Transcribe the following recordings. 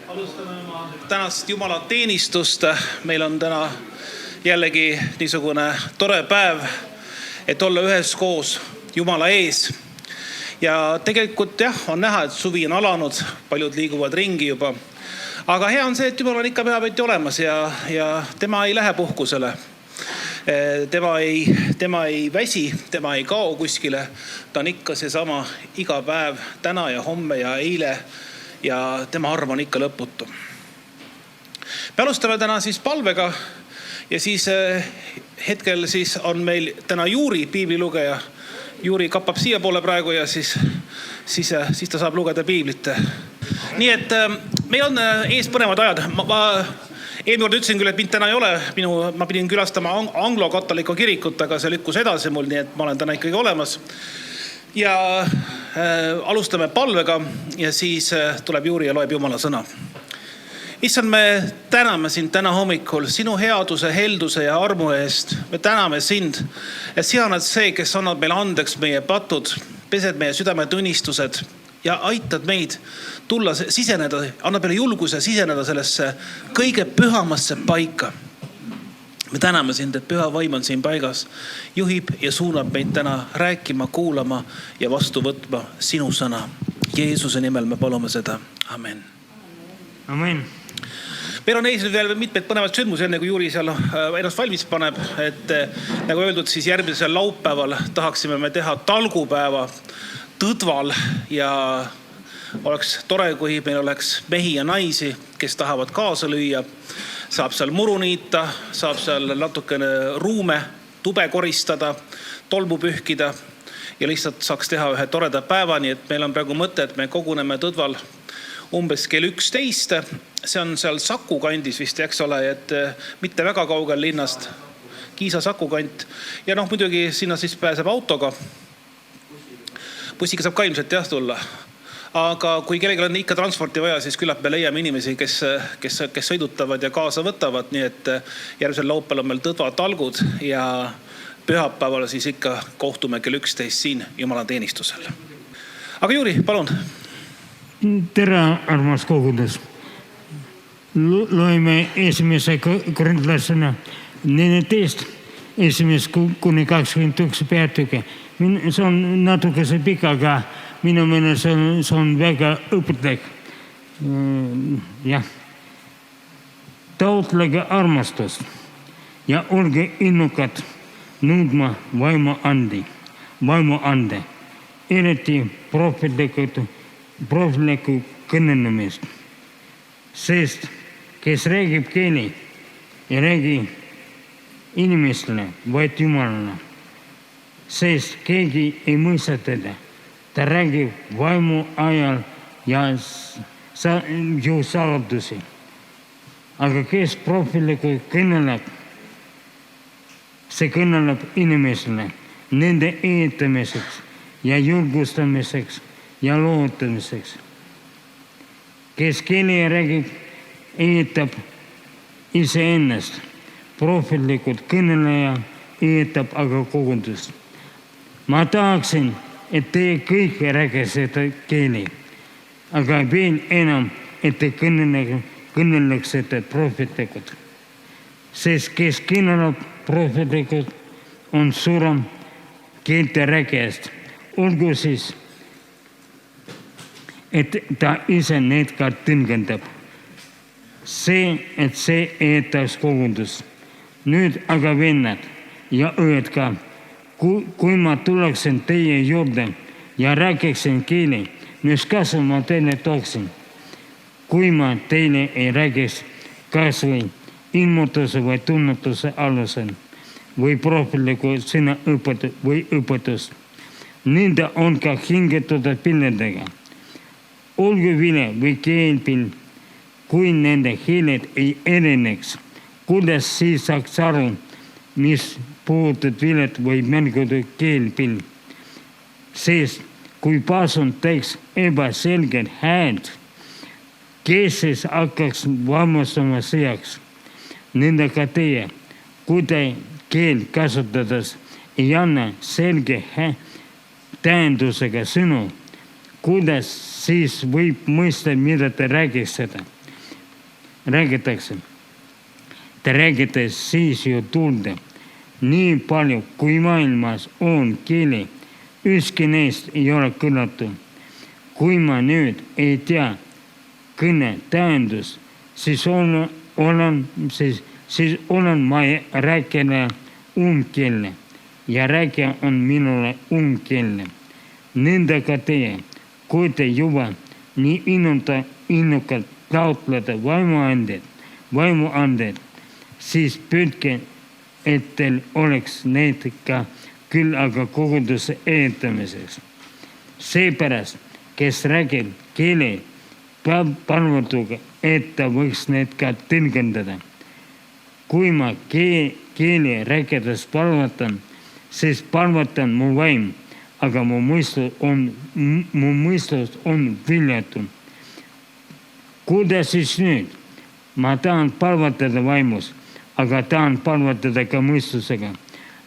Alustame oma tänast Jumala teenistust. Meil on täna jällegi niisugune tore päev, et olla üheskoos Jumala ees. Ja tegelikult on näha, et suvi on alanud, paljud liiguvad ringi juba. Aga hea on see, et Jumal on ikka pühapäeviti olemas ja tema ei lähe puhkusele. Tema ei väsi, tema ei kao kuskile. Ta on ikka seesama iga päev, täna ja homme ja eile. Ja tema arv on ikka lõputu. Me alustame täna siis palvega ja siis hetkel siis on meil täna Juuri piiblilugeja. Juuri kappab siia poole praegu ja siis ta saab lugeda piiblit. Nii et meil on ees põnevad ajad. Ma eelmine kord ütlesin küll, et mind täna ei ole. Ma pidin külastama anglo-katoliku kirikut, aga see lükkus edasi mul, nii et ma olen täna ikkagi olemas. Ja alustame palvega ja siis tuleb Juuri ja loeb Jumala sõna. Issand, me täname sind täna hommikul sinu headuse, helduse ja armu eest. Me täname sind, et sina oled see, kes annab meile andeks meie patud, pesed meie südametunnistused ja aitad meid tulla siseneda, annab meile julguse siseneda sellesse kõige pühamasse paika. Me täname sind, et püha vaim on siin paigas, juhib ja suunab meid täna rääkima, kuulama ja vastu võtma sinu sõna. Jeesuse nimel me palume seda. Amen. Amen. Meil on ees veel mitmeid põnevad sündmusi, enne kui Juuri seal ennast valmis paneb. Et nagu öeldud, siis järgmisel laupäeval tahaksime me teha talgupäeva Tõdval ja oleks tore, kui meil oleks mehi ja naisi, kes tahavad kaasa lüüa. Saab seal muru niita, saab seal natukene ruume, tube koristada, tolmu pühkida ja lihtsalt saaks teha ühe toreda päeva. Nii et meil on praegu mõte, et me koguneme Tõdval umbes kell 11. See on seal Saku kandis vist, eks ole, et mitte väga kaugel linnast, Kiisa Saku kant. Ja muidugi sinna siis pääseb autoga. Bussiga saab ka ilmselt tulla. Aga kui kellelgi on ikka transporti vaja, siis küllap me leiame inimesi, kes sõidutavad ja kaasa võtavad. Nii et järgmisel laupäeval on meil Tõdva talgud ja pühapäeval siis ikka kohtume kell 11 siin Jumala teenistusel. Aga Juuri, palun. Tere, armas kogudus. Loeme esimese korintlasena 14, esimest kuni 21 peatüki. See on natukese pika, aga minu meelest see on väga õpetlik. Taotlege armastust ja olge innukad nõudma vaimu ande, eriti prohvetlikku kõnelemist. Sest kes räägib keeli ja räägi inimestele, vaid Jumalale, sest keegi ei mõista teda. Ta räägib vaimu ajal ja ju saladusi. Aga kes prohvetlikku kõneleb, see kõneleb inimesele, nende ehitamiseks ja julgustamiseks ja lootamiseks. Kes keeli räägib, ehitab iseennast. Prohvetlikult kõneleja ehitab aga kogudust. Ma tahaksin, et te kõik räägiksite keeli, aga veel enam, et te kõneleksite prohvetlikult. Sest kes kõneleb prohvetlikult, on suurem keelte räägijast. Olgu siis, et ta ise need ka tõlgendab. Et see ehitaks kogudust. Nüüd aga vennad ja õed ka. Kui ma tuleksin teie juurde ja räägiksin keeli, mis kasu ma teile tooksin? Kui ma teile ei räägiks kas või ilmutuse või tunnetuse alusel või prohvetliku sõna õpetus. Nende on ka hingetud pildidega. Olgu vile või keelpill, kui nende hiiled ei erineks, kuidas siis saaks aru, mis puutud vilet või mängutud keelpill. Sest kui paasun teeks ebaselget häält, kes siis hakkaks valmistama sõjaks? Nendega teie, kui te keel kasutades ei anna selge tähendusega sõnu, kuidas siis võib mõista, mida te räägiksite? räägitakse. Te räägite siis ju tunde. Nii palju, kui maailmas on keeli, ükski neist ei ole kõlatu. Kui ma nüüd ei tea kõne tähendust, siis olen ma rääkida umbkeelne ja rääkija on minule umbkeelne. Nõnda ka teie, kui te juba nii innukalt taotlete vaimuandeid, siis püüdke, et teil oleks need ka küll aga koguduse ehitamiseks. Seepärast, kes räägib keeli, peab palvetuga, et ta võiks need ka tõlgendada. Kui ma keeli rääkides palvetan, siis palvetan mu vaim, aga mu mõistus on viljatu. Kuidas siis nüüd? Ma tahan palvetada vaimus, aga tahan palvetada ka mõistusega.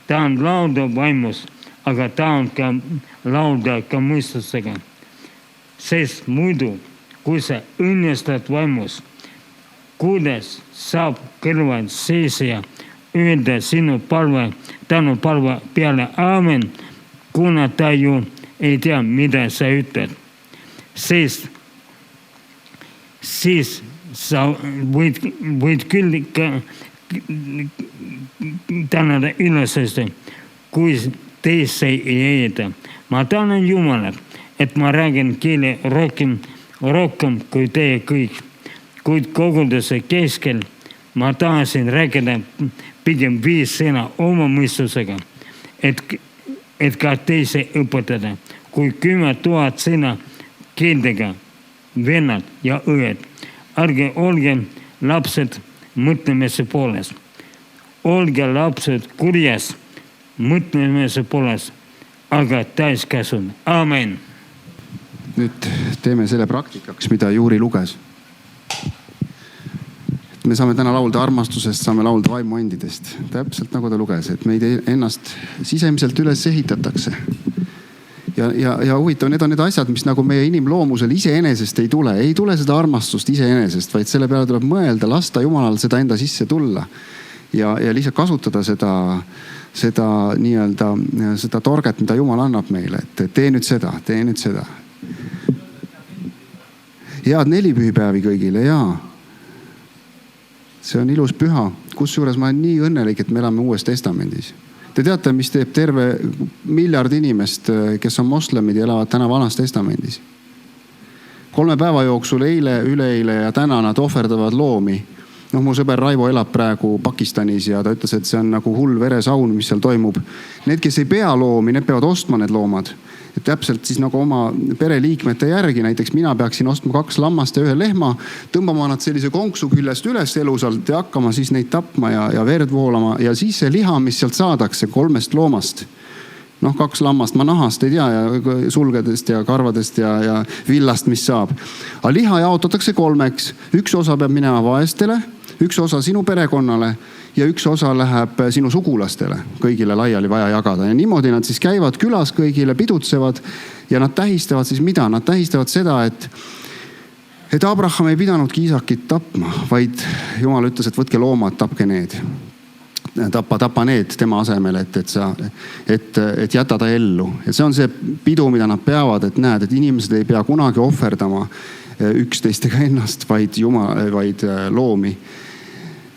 Tahan laulda vaimus, aga tahan ka laulda ka mõistusega. Sest muidu, kui sa õnnestad vaimus, kuidas saab kõrval seisja öelda sinu tänu palve peale aamen, kuna ta ju ei tea, mida sa ütled. Sest siis sa võid küll tänada ülesõste, kui teisse ei ehita. Ma tänan Jumalat, et ma räägin keeli rohkem kui teie kõik. Kuid koguduse keskel ma tahasin rääkida pigem 5 sõna oma mõistusega, et ka teise õpetada, kui 10 000 sõna keeldega, vennad ja õed. Ärge olge lapsed mõtlemise poolest. Olge lapsed kurjas mõtlemise poolest, aga täiskasvanud. Amen. Nüüd teeme selle praktikaks, mida Juuri luges. Me saame täna laulda armastusest, saame laulda vaimuandidest. Täpselt nagu ta luges, et meid ennast sisemiselt üles ehitatakse. Ja huvitav, need on need asjad, mis nagu meie inimloomusel iseenesest ei tule. Ei tule seda armastust iseenesest, vaid selle peale tuleb mõelda, lasta Jumalal seda enda sisse tulla. Ja lihtsalt kasutada seda nii-öelda seda torget, mida Jumal annab meile. Et tee nüüd seda, tee nüüd seda. Head 4 pühipäevi kõigile, jaa. See on ilus püha, kusjuures ma olen nii õnnelik, et me elame Uues Testamendis. Te teate, mis teeb terve 1 miljard inimest, kes on moslemid ja elavad täna Vanas Testamendis. 3 päeva jooksul, eile, üleeile ja täna nad ohverdavad loomi. Mu sõber Raivo elab praegu Pakistanis ja ta ütles, et see on nagu hull veresaun, mis seal toimub. Need, kes ei pea loomi, need peavad ostma need loomad. Et täpselt siis nagu oma pereliikmete järgi, näiteks mina peaksin ostma 2 lammast ja 1 lehma, tõmbama nad sellise konksu küljest üles elusalt ja hakkama siis neid tapma ja verd voolama ja siis see liha, mis sealt saadakse 3 loomast. 2 lammast ma nahast ei tea ja sulgedest ja karvadest ja villast, mis saab. Aga liha jaotatakse 3. 1 osa peab minema vaestele, 1 osa sinu perekonnale ja 1 osa läheb sinu sugulastele. Kõigile laiali vaja jagada. Ja niimoodi nad siis käivad külas kõigile, pidutsevad ja nad tähistavad siis mida? Nad tähistavad seda, et Abraham ei pidanudki Iisakit tapma, vaid Jumal ütles, et võtke loomad, tapke need. Tapa need tema asemel, et jäta ta ellu. Ja see on see pidu, mida nad peavad, et näed, et inimesed ei pea kunagi ohverdama üksteistega ennast, vaid loomi.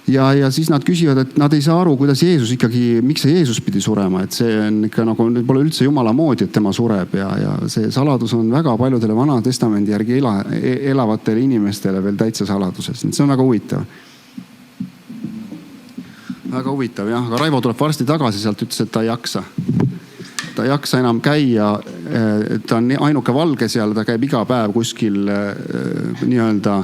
Ja siis nad küsivad, et nad ei saa aru, kuidas Jeesus ikkagi, miks see Jeesus pidi surema, et see on ikka nagu, pole üldse Jumala moodi, et tema sureb ja see saladus on väga paljudele Vana Testamendi järgi elavatele inimestele veel täitsa saladuses. See on väga huvitav. Väga huvitav, jah. Aga Raivo tuleb varsti tagasi sealt, ütles, et ta ei jaksa. Ta ei jaksa enam käia, ta on ainuke valge seal, ta käib iga päev kuskil nii-öelda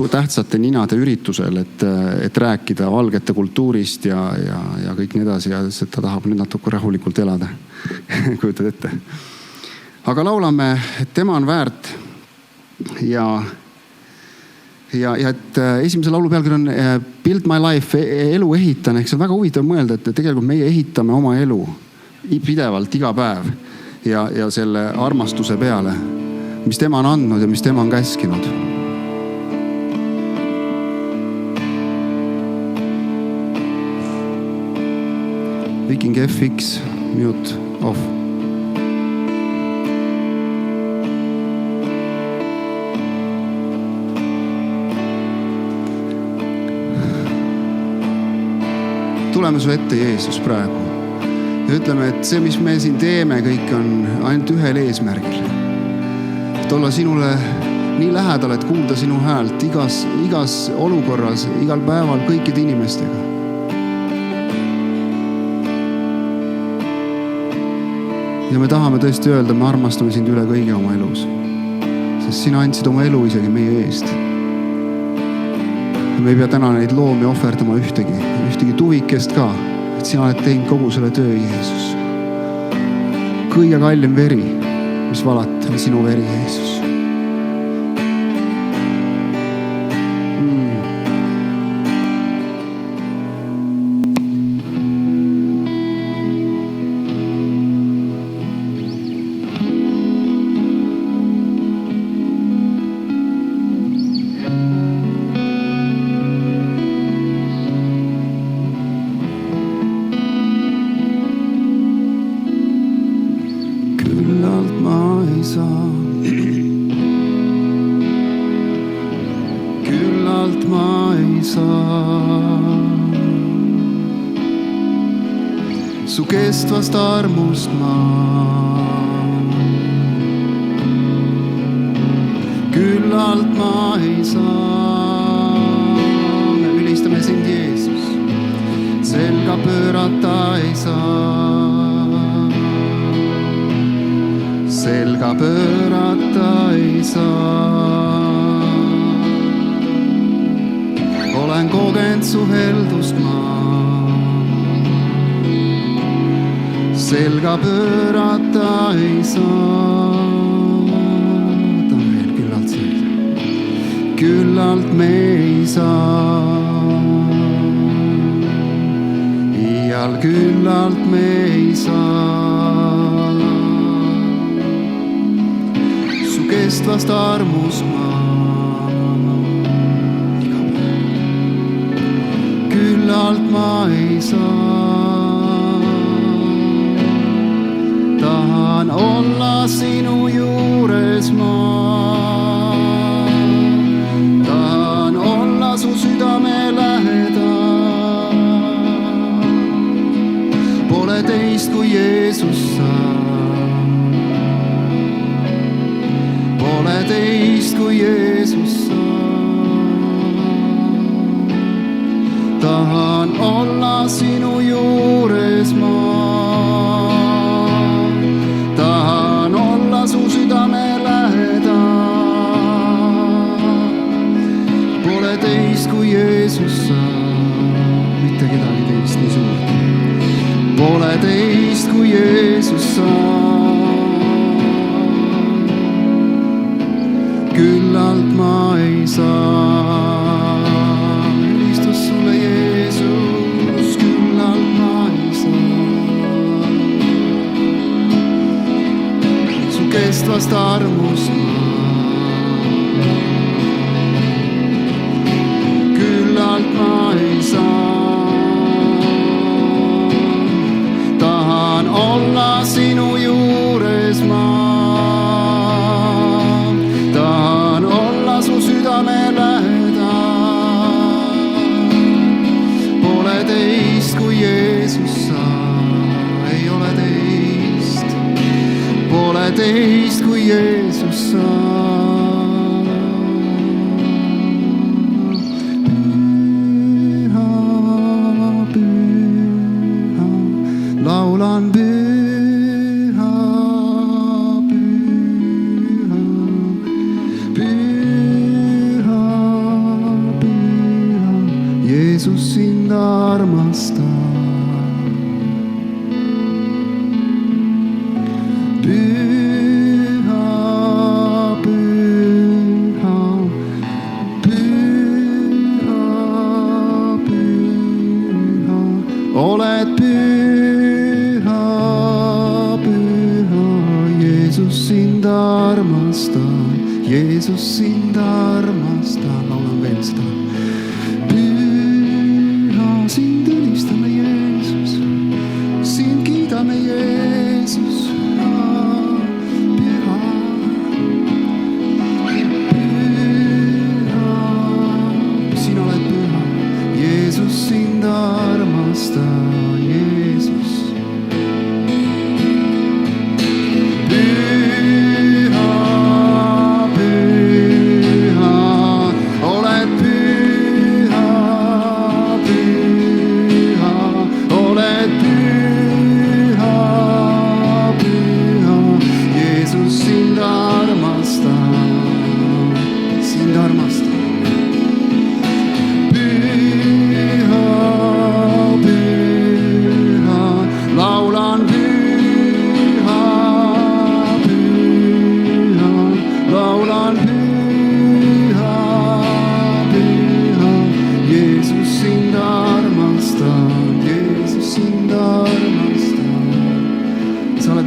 tähtsate ninade üritusel, et rääkida valgete kultuurist ja kõik nii edasi ja ta tahab nüüd natuke rahulikult elada. Kujutad ette. Aga laulame, et tema on väärt ja et esimese laulu pealkiri on Build my life, elu ehitan. Ehk see on väga huvitav mõelda, et tegelikult meie ehitame oma elu pidevalt iga päev ja selle armastuse peale, mis tema on andnud ja mis tema on käskinud. Viking FX, mute off. Tuleme su ette, Jeesus, praegu ja ütleme, et see, mis me siin teeme, kõik on ainult ühel eesmärgil. Et olla sinule nii lähedal, et kuulda sinu häält igas olukorras, igal päeval kõikide inimestega. Ja me tahame tõesti öelda, me armastame sind üle kõige oma elus, sest sina andsid oma elu isegi meie eest. Ja me ei pea täna neid loomi ohverdama ühtegi tuvikest ka, et sina oled teinud kogu selle töö, Jeesus. Kõige kallim veri, mis valati, on sinu veri, Jeesus. Küllalt ma ei saa su kestvast armust ma. Küllalt ma ei saa. Me ülistame sind, Jeesus, selga pöörata ei saa. Selga pöörata ei saa. Olen kogenud su heldust ma. Selga pöörata ei saa. Ta veel küllalt selga. Küllalt me ei saa. Iial küllalt me ei saa. Su kestvast armust ma. Küllalt ma ei saa. Tahan olla sinu juures ma. Tahan olla su südame lähedal. Pole teist kui Jeesus sa. Pole teist kui Jeesus sa. Tahan olla sinu juures ma. Tahan olla su südame lähedal. Pole teist kui Jeesus sa. Mitte kedagi teist nii suurt. Pole teist kui Jeesus sa. Küllalt ma ei saa. Sulle, Jeesus, küllalt ma ei saa. Su kestvast armust ma. Küllalt ma ei saa. Tahan olla sinu juures ma. Tahan olla su südame lähedal. Teist kui Jeesus sa. Ei ole teist. Pole teist kui Jeesus sa. Püha, püha, laulan püha, püha, püha, püha, Jeesus sind armastab. Püha, püha, püha, püha, oled püha, püha, Jeesus sind armastab, Jeesus sind armastab, laulan veel seda. Sind ülistame, Jeesus,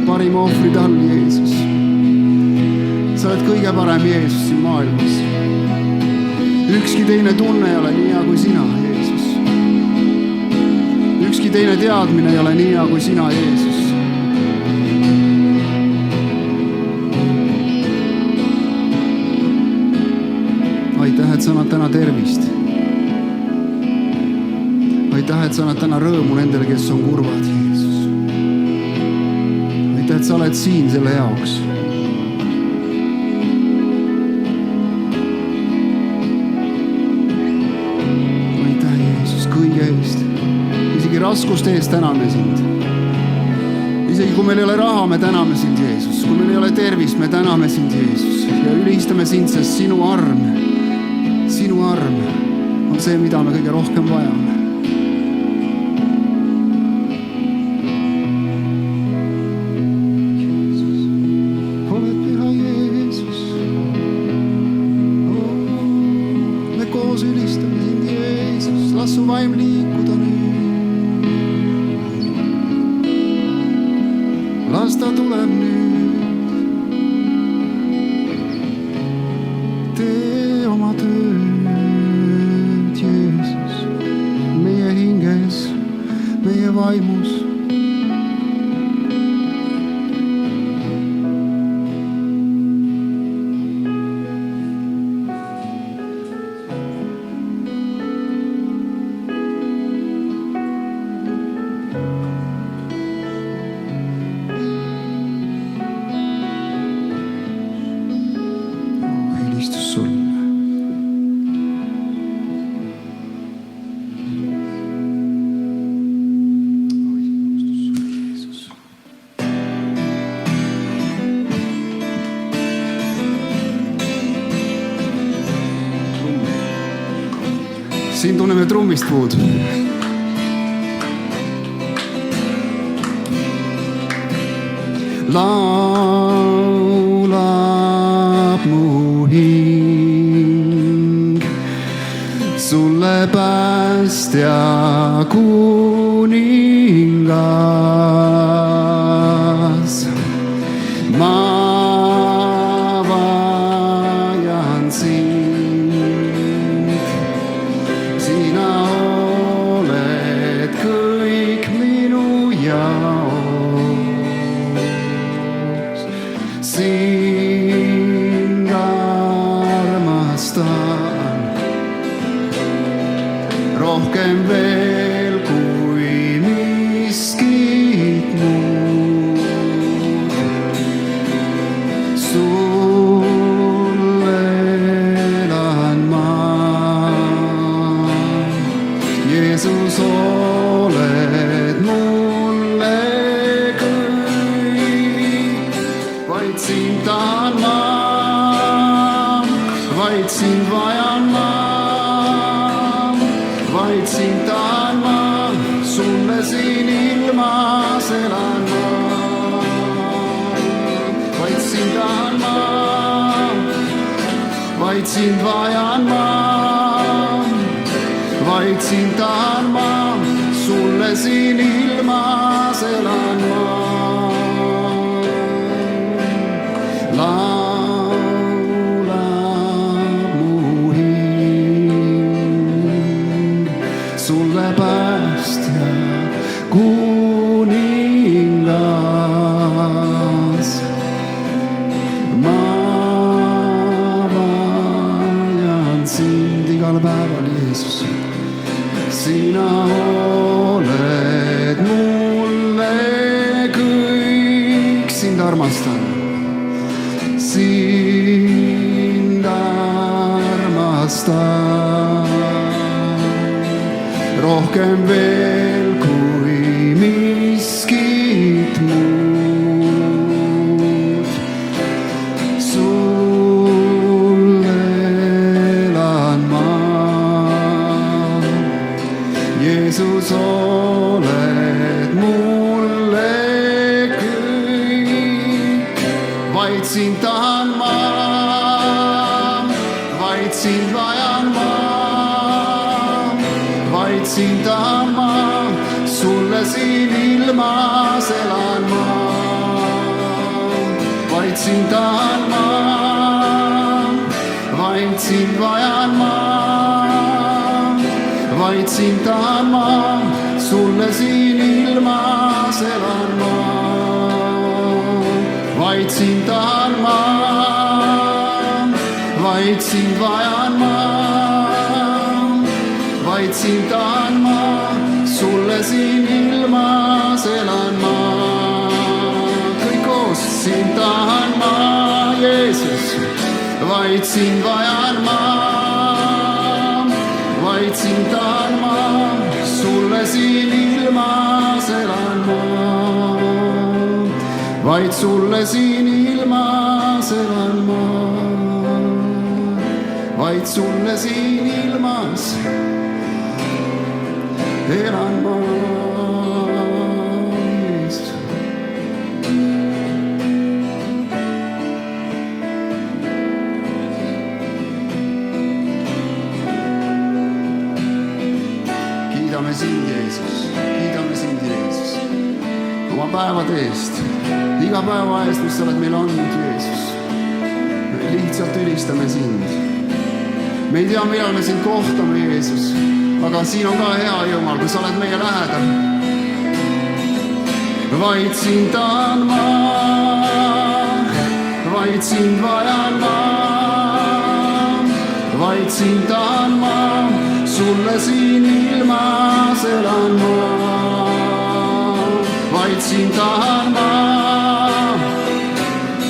parima ohvri tall, Jeesus. Sa oled kõige parem Jeesus siin maailmas. Ükski teine tunne ei ole nii hea kui sina, Jeesus. Ükski teine teadmine ei ole nii hea kui sina, Jeesus. Aitäh, et sa annad täna tervist. Aitäh, et sa annad täna rõõmu nendele, kes on kurvad, Jeesus. Aitäh, et sa oled siin selle jaoks. Aitäh, Jeesus, kõige eest. Isegi raskuste eest täname sind. Isegi kui meil ei ole raha, me täname sind, Jeesus. Kui meil ei ole tervist, me täname sind, Jeesus. Ja ülistame sind, sest sinu arm on see, mida me kõige rohkem vajame. Las ta tuleb nüüd, tee oma tööd, Jeesus, meie hinges, meie vaimus. Siin tunneme trummist puud. Laulab mu hing sulle päästja kuningas. Ma vajan sind. Sind armastan rohkem veel kui miskit muud. Sulle elan ma, Jeesus, oled mulle kõik. Vaid sind tahan ma, vaid sind vajan ma, vaid sind tahan ma, sulle siin ilmas elan ma. Vaid sind tahan ma, vaid sind vajan ma, vaid sind tahan ma, sulle siin ilmas elan ma. Laulab mu hing sulle päästja kuningas. Ma vajan sind igal päeval, Jeesus. Sina oled mulle kõik, sind armastan. Sind armastan rohkem veel kui miskit muud. Sulle elan ma, Jeesus, oled mulle kõik. Vaid sind tahan ma, vaid sind vajan ma, vaid sind tahan ma, sulle siin ilmas elan ma. vaid sind tahan ma, vaid sind vajan ma, vaid sind tahan ma, sulle siin ilmas elan ma. Vaid sind tahan ma, vaid sind vajan ma, vaid sind tahan ma, sulle siin ilmas elan ma. Kõik koos sind tahan ma, Jeesus, vaid sind vajan ma, vaid sind tahan ma, sulle siin ilmas elan ma. Vaid sulle siin ilmas elan ma, vaid sulle siin ilmas elan ma. Kiidame sind, Jeesus, kiidame sind, Jeesus, oma päevade eest, iga päeva eest, mis sa oled meile andnud, Jeesus. Me lihtsalt ülistame sind. Me ei tea, millal me sind kohtame, Jeesus, aga siin on ka hea Jumal, kui sa oled meie lähedal. Vaid sind tahan ma, vaid sind vajan ma, vaid sind tahan ma, sulle siin ilmas elan ma. Vaid sind tahan ma,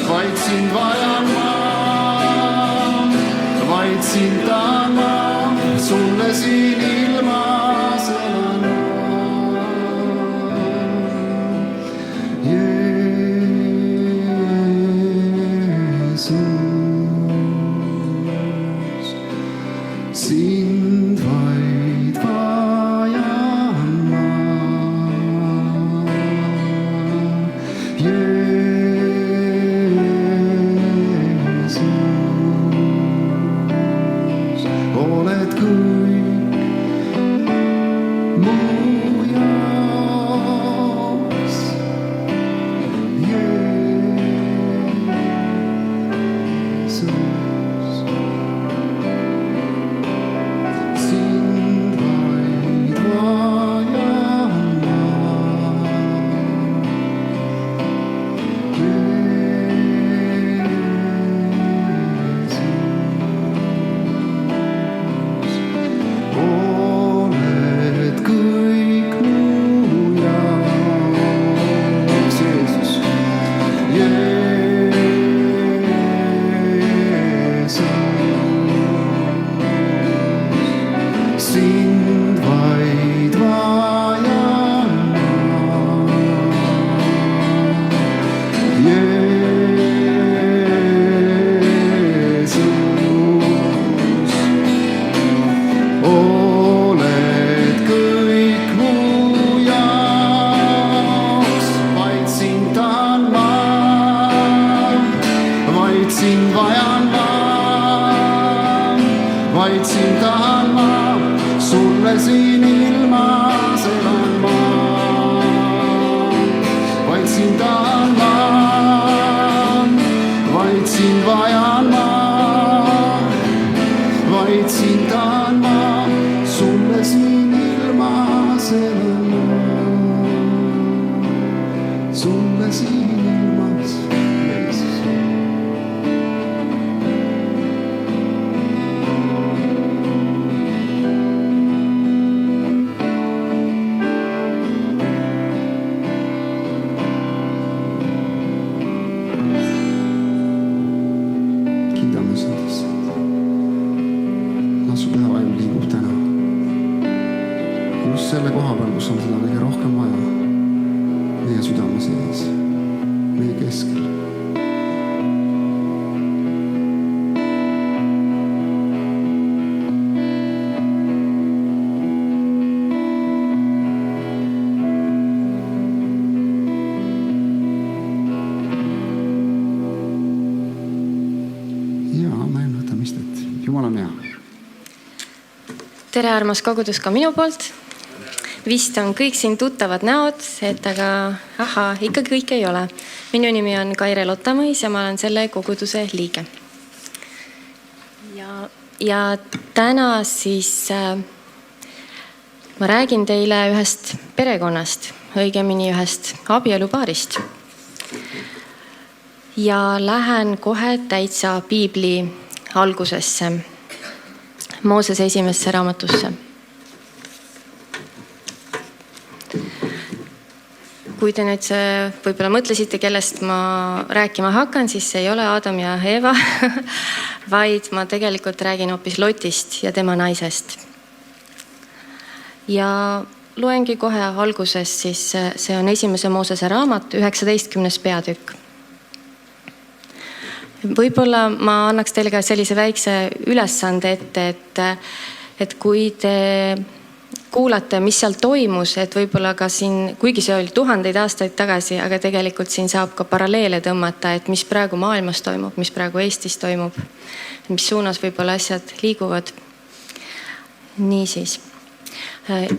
vaid sind vajan ma, vaid sind tahan ma, sulle siin ilmas elan ma. Jeesus, sind vaid vajan ma. Oled kõik mu jaoks, Jeesus. Sind vaid vajan ma, oled kõik mu jaoks, Jeesus, Jeesus. Sind vaid vajan ma, Jeesus. Oled kõik mu jaoks, vaid sind tahan ma, vaid sind vajan ma, vaid sind tahan ma, sulle siin ilmas elan ma. Vaid sind tahan ma, vaid sind vajan ma, vaid sind tahan ma, sulle siin ilmas elan ma. Sulle siin ilmas, Jeesus. Kiidame sind, issand. Su püha vaim liigub täna just selle koha peal, kus on seda kõige rohkem vaja, meie südame sees, meie keskel. Ja amen, võtame istet. Jumal on hea. Tere, armas kogudus ka minu poolt. vist on kõik siin tuttavad näod, et aga ikka kõik ei ole. Minu nimi on Kaire Lottamõis ja ma olen selle koguduse liige. Ja täna siis ma räägin teile ühest perekonnast, õigemini ühest abielupaarist. Ja lähen kohe täitsa piibli algusesse, Moosese esimesse raamatusse. Kui te nüüd võib-olla mõtlesite, kellest ma rääkima hakkan, siis see ei ole Adam ja Eva, vaid ma tegelikult räägin hoopis Lotist ja tema naisest. Ja loengi kohe alguses, siis see on esimese Moosese raamat, 19. peatükk. Võib-olla ma annaks teile ka sellise väikse ülesande ette, et kui te kuulate, mis seal toimus, et võib-olla ka siin, kuigi see oli tuhandeid aastaid tagasi, aga tegelikult siin saab ka paralleele tõmmata, et mis praegu maailmas toimub, mis praegu Eestis toimub, mis suunas võib-olla asjad liiguvad. Niisiis.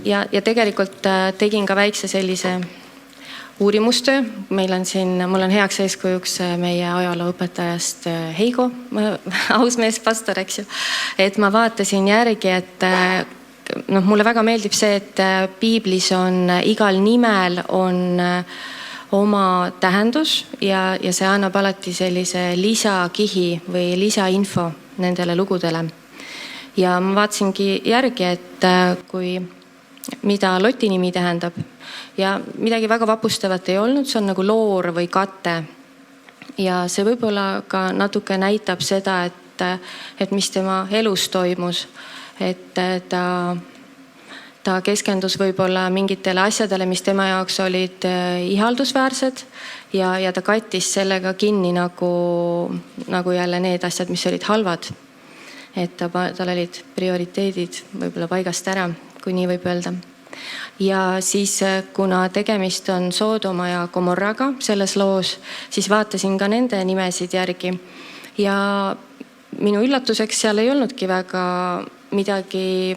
Ja tegelikult tegin ka väikse sellise uurimustöö. Mul on heaks eeskujuks meie ajalooõpetajast Heigo, ausmees pastor, eks ju. Et ma vaatasin järgi, et mulle väga meeldib see, et piiblis on igal nimel on oma tähendus ja see annab alati sellise lisakihi või lisainfo nendele lugudele. Ja ma vaatasingi järgi, et mida Loti nimi tähendab ja midagi väga vapustavat ei olnud, see on nagu loor või kate. Ja see võib-olla ka natuke näitab seda, et mis tema elus toimus, et ta keskendus võib-olla mingitele asjadele, mis tema jaoks olid ihaldusväärsed ja ta kattis sellega kinni nagu jälle need asjad, mis olid halvad. Et tal olid prioriteedid võib-olla paigast ära, kui nii võib öelda. Ja siis, kuna tegemist on Soodoma ja Gomorraga selles loos, siis vaatasin ka nende nimesid järgi. Ja minu üllatuseks seal ei olnudki väga midagi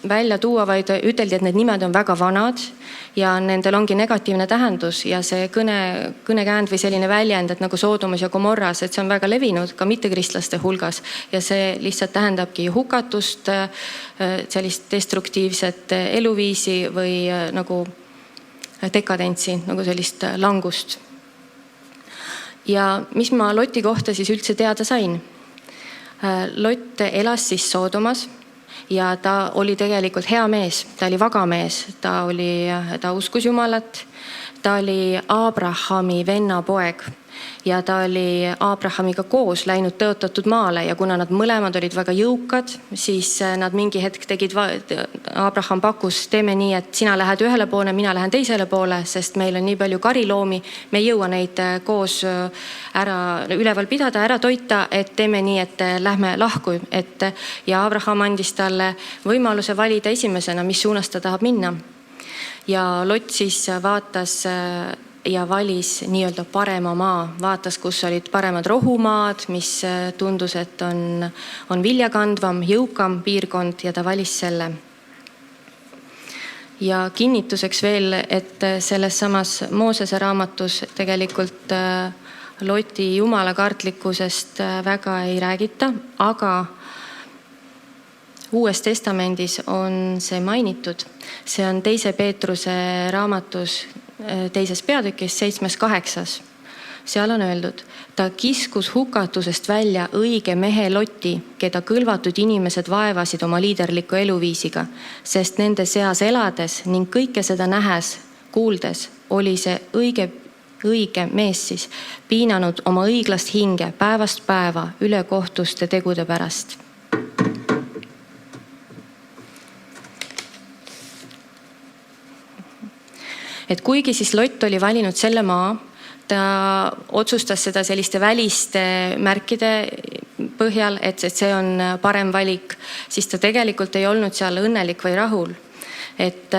välja tuua, vaid üteldi, et need nimed on väga vanad ja nendel ongi negatiivne tähendus ja see kõnekäänd või selline väljend, et nagu Soodomas ja Gomorras, et see on väga levinud ka mittekristlaste hulgas ja see lihtsalt tähendabki hukatust, sellist destruktiivset eluviisi või nagu dekadentsi, nagu sellist langust. Ja mis ma Loti kohta siis üldse teada sain? Lot elas siis Soodomas. Ja ta oli tegelikult hea mees, ta oli vaga mees, ta uskus Jumalat, ta oli Abrahami venna poeg ja ta oli Abrahamiga koos läinud tõotatud maale ja kuna nad mõlemad olid väga jõukad, siis nad mingi hetk Abraham pakkus, teeme nii, et sina lähed ühele poole, mina lähen teisele poole, sest meil on nii palju kariloomi, me ei jõua neid koos üleval pidada, ära toita, et teeme nii, et lähme lahku. Ja Abraham andis talle võimaluse valida esimesena, mis suunas ta tahab minna. Ja Lot siis vaatas ja valis nii-öelda parema maa, vaatas, kus olid paremad rohumaad, mis tundus, et on viljakandvam, jõukam piirkond ja ta valis selle. Ja kinnituseks veel, et selles samas Moosese raamatus tegelikult Loti jumalakartlikkusest väga ei räägita, aga Uues testamendis on see mainitud. See on 2. Peetruse raamatus 2. peatükis 7.8. Seal on öeldud, ta kiskus hukatusest välja õige mehe Loti, keda kõlvatud inimesed vaevasid oma liiderliku eluviisiga, sest nende seas elades ning kõike seda nähes, kuuldes, oli see õige mees siis piinanud oma õiglast hinge päevast päeva ülekohtuste tegude pärast. Et kuigi siis Lot oli valinud selle maa, ta otsustas seda selliste väliste märkide põhjal, et see on parem valik, siis ta tegelikult ei olnud seal õnnelik või rahul. Et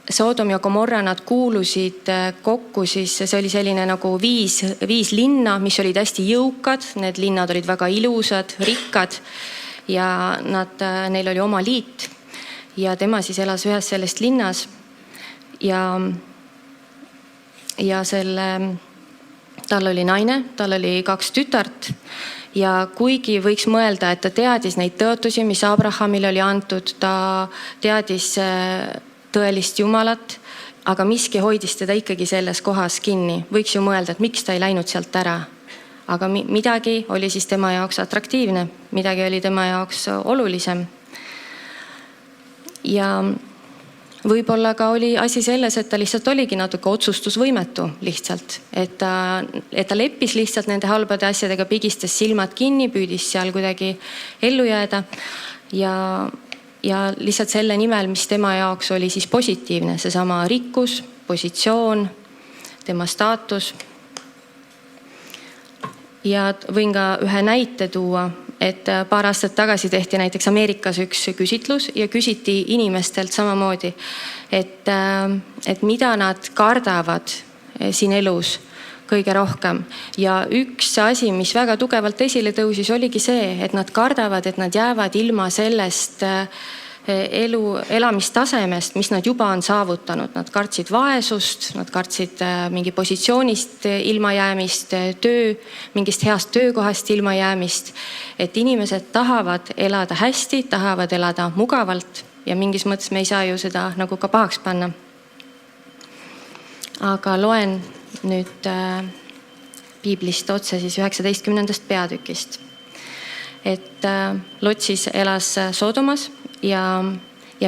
Soodom ja Gomorra nad kuulusid kokku, siis see oli selline nagu viis linna, mis olid hästi jõukad, need linnad olid väga ilusad, rikkad ja neil oli oma liit ja tema siis elas ühes sellest linnas. ja tal oli naine, tal oli 2 tütart ja kuigi võiks mõelda, et ta teadis neid tõotusi, mis Abrahamile oli antud, ta teadis tõelist Jumalat, aga miski hoidis teda ikkagi selles kohas kinni. Võiks ju mõelda, et miks ta ei läinud sealt ära. Aga midagi oli siis tema jaoks atraktiivne, midagi oli tema jaoks olulisem. Ja võib-olla ka oli asi selles, et ta lihtsalt oligi natuke otsustusvõimetu lihtsalt. Et ta leppis lihtsalt nende halbade asjadega, pigistas silmad kinni, püüdis seal kuidagi ellu jääda ja lihtsalt selle nimel, mis tema jaoks oli siis positiivne, seesama rikkus, positsioon, tema staatus. Ja võin ka ühe näite tuua, et paar aastat tagasi tehti näiteks Ameerikas üks küsitlus ja küsiti inimestelt samamoodi, et mida nad kardavad siin elus kõige rohkem. Ja üks asi, mis väga tugevalt esile tõusis, oligi see, et nad kardavad, et nad jäävad ilma sellest elamistasemest, mis nad juba on saavutanud. Nad kartsid vaesust, nad kartsid mingi positsioonist ilma jäämist, mingist heast töökohast ilma jäämist. Et inimesed tahavad elada hästi, tahavad elada mugavalt ja mingis mõttes me ei saa ju seda nagu ka pahaks panna. Aga loen nüüd piiblist otse siis 19. peatükist. Et Lot siis elas Sodomas ja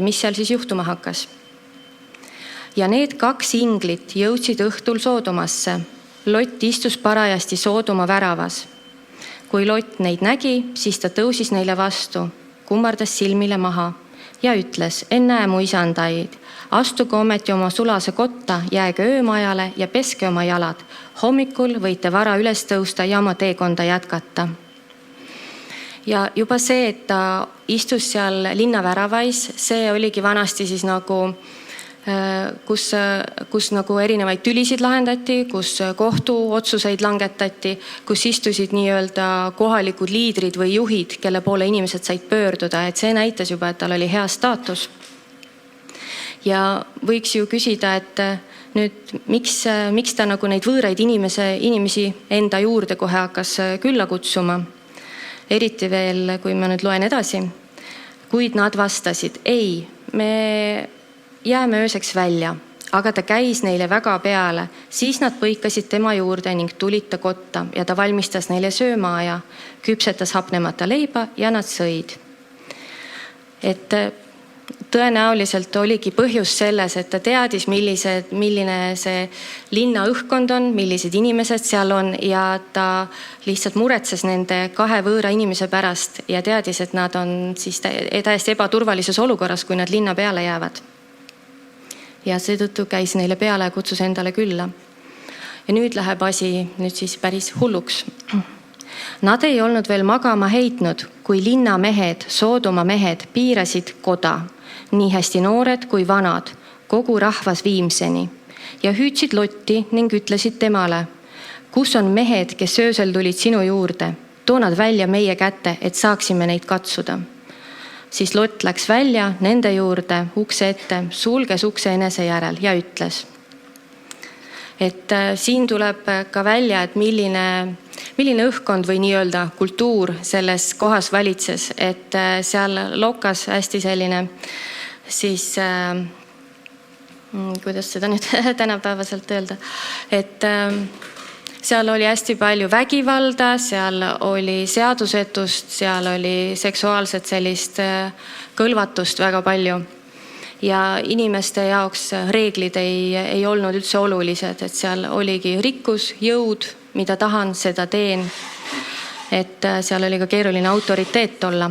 mis seal siis juhtuma hakkas. Ja need 2 inglit jõudsid õhtul Sodomasse. Lot istus parajasti Sodoma väravas. Kui Lot neid nägi, siis ta tõusis neile vastu, kummardas silmile maha ja ütles, ennäe mu isandaid, astuge ometi oma sulase kotta, jääge öömajale ja peske oma jalad. Hommikul võite vara üles tõusta ja oma teekonda jätkata. Ja juba see, et ta istus seal linna väravais, see oligi vanasti siis nagu, kus nagu erinevaid tülisid lahendati, kus kohtuotsuseid langetati, kus istusid nii-öelda kohalikud liidrid või juhid, kelle poole inimesed said pöörduda, et see näitas juba, et tal oli hea staatus. Ja võiks ju küsida, et nüüd miks ta nagu neid võõraid inimesi enda juurde kohe hakkas külla kutsuma. Eriti veel, kui ma nüüd loen edasi. Kuid nad vastasid, ei, me jääme ööseks välja, aga ta käis neile väga peale. Siis nad põikasid tema juurde ning tulid ta kotta ja ta valmistas neile söömaaja, küpsetas hapnemata leiba ja nad sõid. Et tõenäoliselt oligi põhjus selles, et ta teadis, milline see linna õhkkond on, millised inimesed seal on ja ta lihtsalt muretses nende 2 võõra inimese pärast ja teadis, et nad on siis täiesti ebaturvalises olukorras, kui nad linna peale jäävad. Ja seetõttu käis neile peale ja kutsus endale külla. Ja nüüd läheb asi nüüd siis päris hulluks. Nad ei olnud veel magama heitnud, kui linna mehed, Soodoma mehed piirasid koda. Nii hästi noored kui vanad, kogu rahvas viimseni ja hüüdsid Lotti ning ütlesid temale, kus on mehed, kes öösel tulid sinu juurde, too nad välja meie kätte, et saaksime neid katsuda. Siis Lot läks välja nende juurde ukse ette, sulges ukse enese järel ja ütles. Et siin tuleb ka välja, et milline õhkkond või nii-öelda kultuur selles kohas valitses, et seal lokkas hästi selline siis, kuidas seda nüüd tänapäevaselt öelda, et seal oli hästi palju vägivalda, seal oli seadusetust, seal oli seksuaalset sellist kõlvatust väga palju. Ja inimeste jaoks reeglid ei olnud üldse olulised, et seal oligi rikkus, jõud, mida tahan, seda teen. Et seal oli ka keeruline autoriteet olla.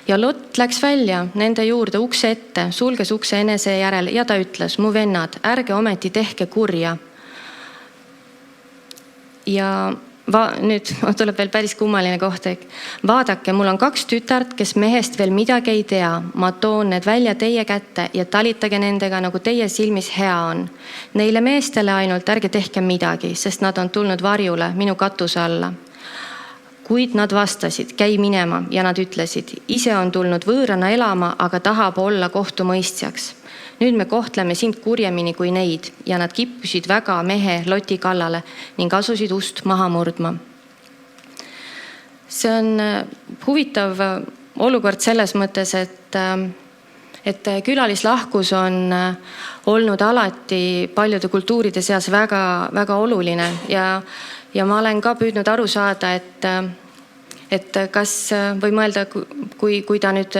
Ja Lot läks välja nende juurde ukse ette, sulges ukse enese järel ja ta ütles, mu vennad, ärge ometi tehke kurja. Ja nüüd tuleb veel päris kummaline koht. Vaadake, mul on 2 tütart, kes mehest veel midagi ei tea. Ma toon need välja teie kätte ja talitage nendega, nagu teie silmis hea on. Neile meestele ainult ärge tehke midagi, sest nad on tulnud varjule minu katuse alla. Kuid nad vastasid, käi minema ja nad ütlesid, ise on tulnud võõrana elama, aga tahab olla kohtumõistjaks. nüüd me kohtleme sind kurjemini kui neid ja nad kippusid väga mehe Loti kallale ning asusid ust maha murdma. See on huvitav olukord selles mõttes, et külalislahkus on olnud alati paljude kultuuride seas väga oluline ja ma olen ka püüdnud aru saada, et kas või mõelda, kui ta nüüd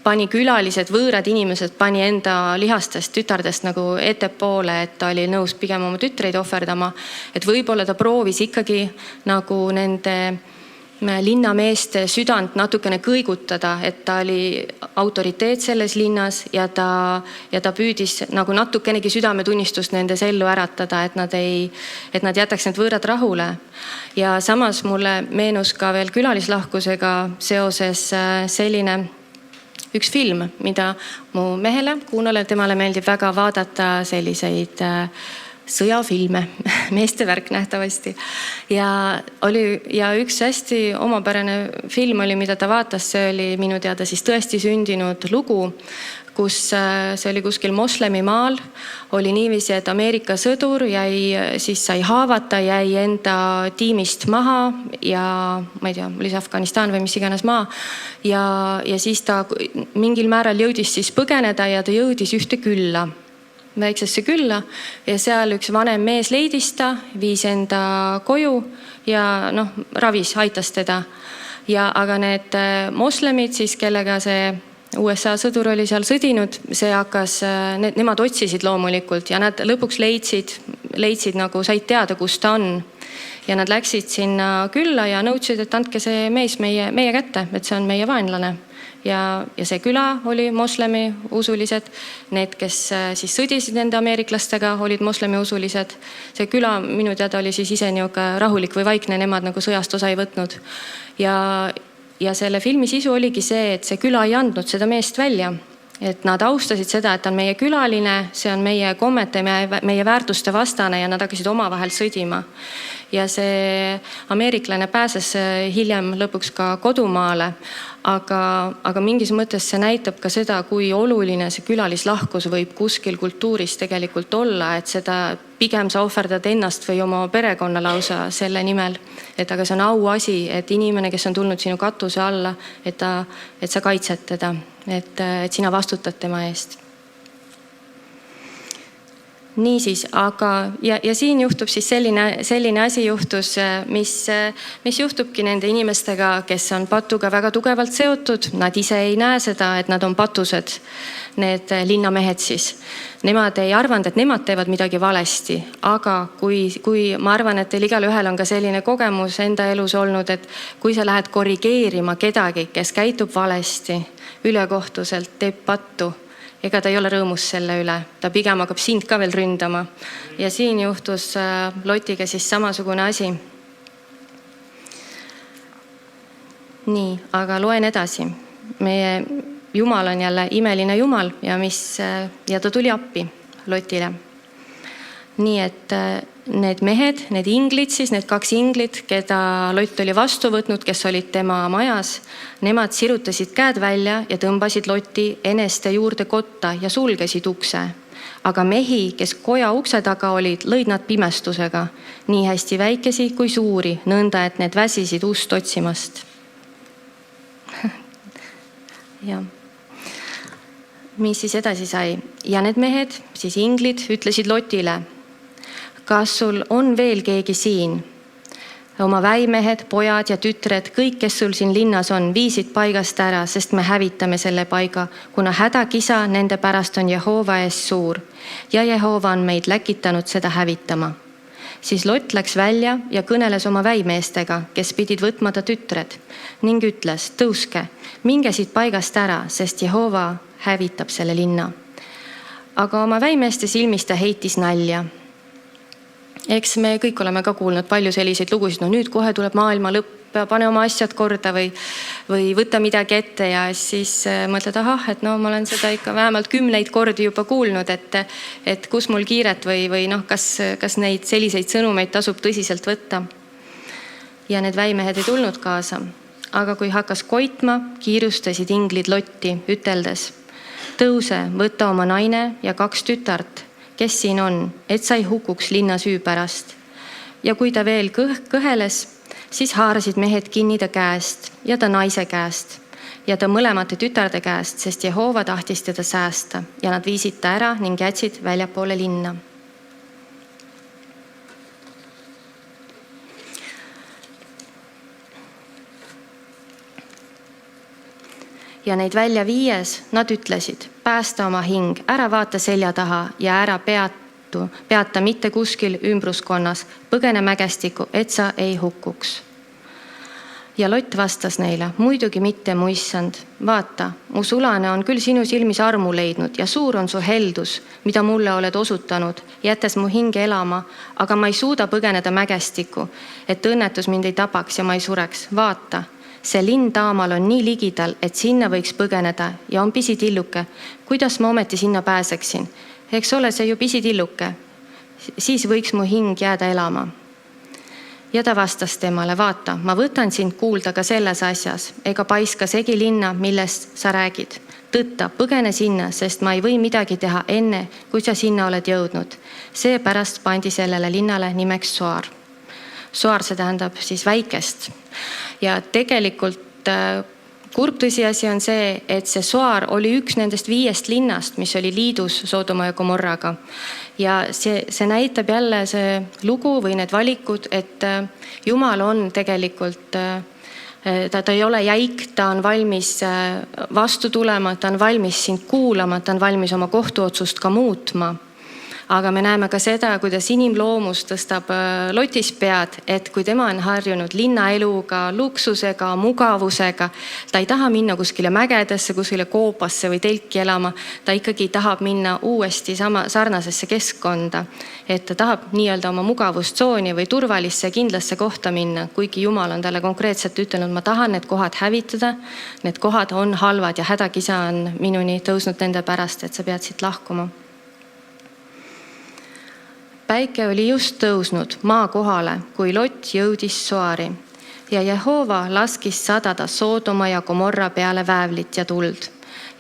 pani külalised, võõrad inimesed pani enda lihastest tütardest nagu ettepoole, et ta oli nõus pigem oma tütreid ohverdama, et võib-olla ta proovis ikkagi nagu nende linnameeste südant natukene kõigutada, et ta oli autoriteet selles linnas ja ta püüdis nagu natukenegi südametunnistust nendes ellu äratada, et nad jätaks need võõrad rahule. Ja samas mulle meenus ka veel külalislahkusega seoses selline üks film, mida mu mehele, Kuunole, temale meeldib väga vaadata selliseid sõjafilme, meeste värk nähtavasti. Ja üks hästi omapärane film oli, mida ta vaatas, see oli minu teada siis tõesti sündinud lugu, kus see oli kuskil moslemimaal, oli niiviisi, et Ameerika sõdur sai haavata, jäi enda tiimist maha ja ma ei tea, oli see Afganistan või mis iganes maa. Ja siis ta mingil määral jõudis siis põgeneda ja ta jõudis ühte külla, väiksesse külla ja seal üks vanem mees leidis ta, viis enda koju ja ravis, aitas teda. Aga need moslemid siis, kellega see USA sõdur oli seal sõdinud, nemad otsisid loomulikult ja nad lõpuks leidsid nagu said teada, kus ta on. Ja nad läksid sinna külla ja nõudsid, et andke see mees meie kätte, et see on meie vaenlane. Ja see küla oli moslemi usulised. Need, kes siis sõdisid nende ameeriklastega, olid moslemi usulised. See küla minu teada oli siis ise niuke rahulik või vaikne, nemad nagu sõjast osa ei võtnud. Ja selle filmi sisu oligi see, et see küla ei andnud seda meest välja. Et nad austasid seda, et ta on meie külaline, see on meie kommete, meie väärtuste vastane ja nad hakkasid omavahel sõdima. Ja see ameeriklane pääses hiljem lõpuks ka kodumaale, aga mingis mõttes see näitab ka seda, kui oluline see külalislahkus võib kuskil kultuuris tegelikult olla, et seda pigem sa ohverdad ennast või oma perekonna lausa selle nimel. Et aga see on auasi, et inimene, kes on tulnud sinu katuse alla, et sa kaitsed teda, et sina vastutad tema eest. Niisiis, aga ja siin juhtub siis selline asi juhtus, mis juhtubki nende inimestega, kes on patuga väga tugevalt seotud. Nad ise ei näe seda, et nad on patused, need linnamehed siis. Nemad ei arvanud, et nemad teevad midagi valesti, aga kui ma arvan, et teil igal ühel on ka selline kogemus enda elus olnud, et kui sa lähed korrigeerima kedagi, kes käitub valesti, ülekohtuselt, teeb pattu, ega ta ei ole rõõmus selle üle, ta pigem hakkab sind ka veel ründama. Ja siin juhtus Lotiga siis samasugune asi. Nii, aga loen edasi. Meie Jumal on jälle imeline Jumal ja ta tuli appi Lotile. Nii, et need mehed, need inglid siis, need 2 inglit, keda Lott oli vastu võtnud, kes olid tema majas, nemad sirutasid käed välja ja tõmbasid Loti eneste juurde kotta ja sulgesid ukse. Aga mehi, kes koja ukse taga olid, lõid nad pimestusega, nii hästi väikesi kui suuri, nõnda, et need väsisid ust otsimast. Ja. Mis siis edasi sai? Ja need mehed, siis inglid, ütlesid Lotile, kas sul on veel keegi siin? Oma väimehed, pojad ja tütred, kõik, kes sul siin linnas on, viisid paigast ära, sest me hävitame selle paiga, kuna hädakisa nende pärast on Jehova ees suur. Ja Jehova on meid läkitanud seda hävitama. Siis Lott läks välja ja kõneles oma väimeestega, kes pidid võtma ta tütred, ning ütles, tõuske, minge siit paigast ära, sest Jehova hävitab selle linna. Aga oma väimeeste silmis ta heitis nalja. Eks me kõik oleme ka kuulnud palju selliseid lugusid, no nüüd kohe tuleb maailma lõpp, pane oma asjad korda või võta midagi ette ja siis mõtled, et ma olen seda ikka vähemalt 10 kordi juba kuulnud, et kus mul kiiret või kas neid selliseid sõnumeid tasub tõsiselt võtta. Ja need väimehed ei tulnud kaasa, aga kui hakkas koitma, kiirustasid inglid Lotti üteldes, tõuse, võta oma naine ja 2 tütart, kes siin on, et sa ei hukuks linna süü pärast. Ja kui ta veel kõheles, siis haarasid mehed kinni ta käest ja ta naise käest ja ta mõlemate tütarde käest, sest Jehova tahtis teda säästa ja nad viisid ta ära ning jätsid väljapoole linna. Ja neid välja viies nad ütlesid, päästa oma hing, ära vaata selja taha ja ära peata mitte kuskil ümbruskonnas, põgene mägestiku, et sa ei hukkuks. Ja Lott vastas neile, muidugi mitte, mu issand, vaata, mu sulane on küll sinu silmis armu leidnud ja suur on su heldus, mida mulle oled osutanud, jättes mu hinge elama, aga ma ei suuda põgeneda mägestikku, et õnnetus mind ei tapaks ja ma ei sureks. Vaata, see linn taamal on nii ligidal, et sinna võiks põgeneda ja on pisitilluke. Kuidas ma ometi sinna pääseksin? Eks ole see ju pisitilluke. Siis võiks mu hing jääda elama. Ja ta vastas temale, vaata, ma võtan sind kuulda ka selles asjas, ega paiska segi linna, millest sa räägid. Tõtta, põgene sinna, sest ma ei või midagi teha enne, kui sa sinna oled jõudnud. Seepärast pandi sellele linnale nimeks Soar. Soar, see tähendab siis väikest. Ja tegelikult kurb tõsiasi on see, et see Soar oli üks nendest 5 linnast, mis oli liidus Soodoma ja Gomorraga. Ja see näitab jälle see lugu või need valikud, et Jumal on tegelikult, ta ei ole jäik, ta on valmis vastu tulema, ta on valmis sind kuulama, ta on valmis oma kohtuotsust ka muutma. Aga me näeme ka seda, kuidas inimloomus tõstab Lotis pead, et kui tema on harjunud linnaeluga, luksusega, mugavusega, ta ei taha minna kuskile mägedesse, kuskile koopasse või telki elama, ta ikkagi tahab minna uuesti sarnasesse keskkonda, et ta tahab nii-öelda oma mugavustsooni või turvalisse kindlasse kohta minna, kuigi Jumal on talle konkreetselt ütelnud, ma tahan need kohad hävitada, need kohad on halvad ja hädakisa on minuni tõusnud nende pärast, et sa pead siit lahkuma. Päike oli just tõusnud maa kohale, kui Lott jõudis Soari ja Jehova laskis sadada Soodoma ja Gomorra peale väävlit ja tuld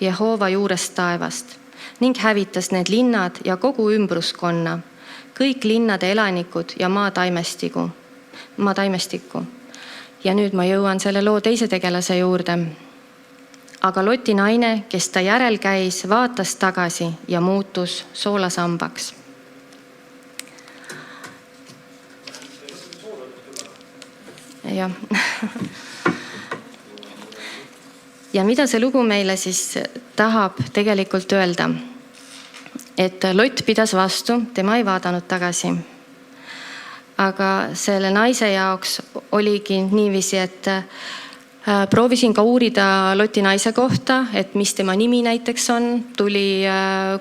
Jehova juurest taevast ning hävitas need linnad ja kogu ümbruskonna, kõik linnade elanikud ja maa taimestikku. Ja nüüd ma jõuan selle loo teise tegelase juurde. Aga Loti naine, kes ta järel käis, vaatas tagasi ja muutus soolasambaks. Ja. Ja mida see lugu meile siis tahab tegelikult öelda? Et Lott pidas vastu, tema ei vaadanud tagasi. Aga selle naise jaoks oligi niiviisi, et proovisin ka uurida Loti naise kohta, et mis tema nimi näiteks on. Tuli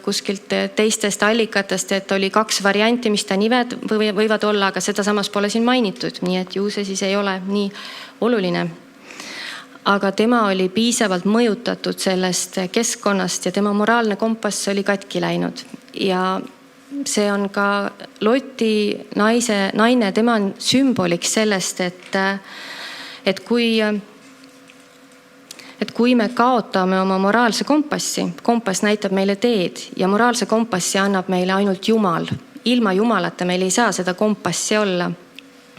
kuskilt teistest allikatest, et oli 2 varianti, mis ta nimed võivad olla, aga seda samas pole siin mainitud. Nii et ju see siis ei ole nii oluline. Aga tema oli piisavalt mõjutatud sellest keskkonnast ja tema moraalne kompass oli katki läinud. Ja see on ka Loti naine, tema on sümboliks sellest, et kui me kaotame oma moraalse kompassi, kompass näitab meile teed ja moraalse kompassi annab meile ainult Jumal. Ilma Jumalata meil ei saa seda kompassi olla.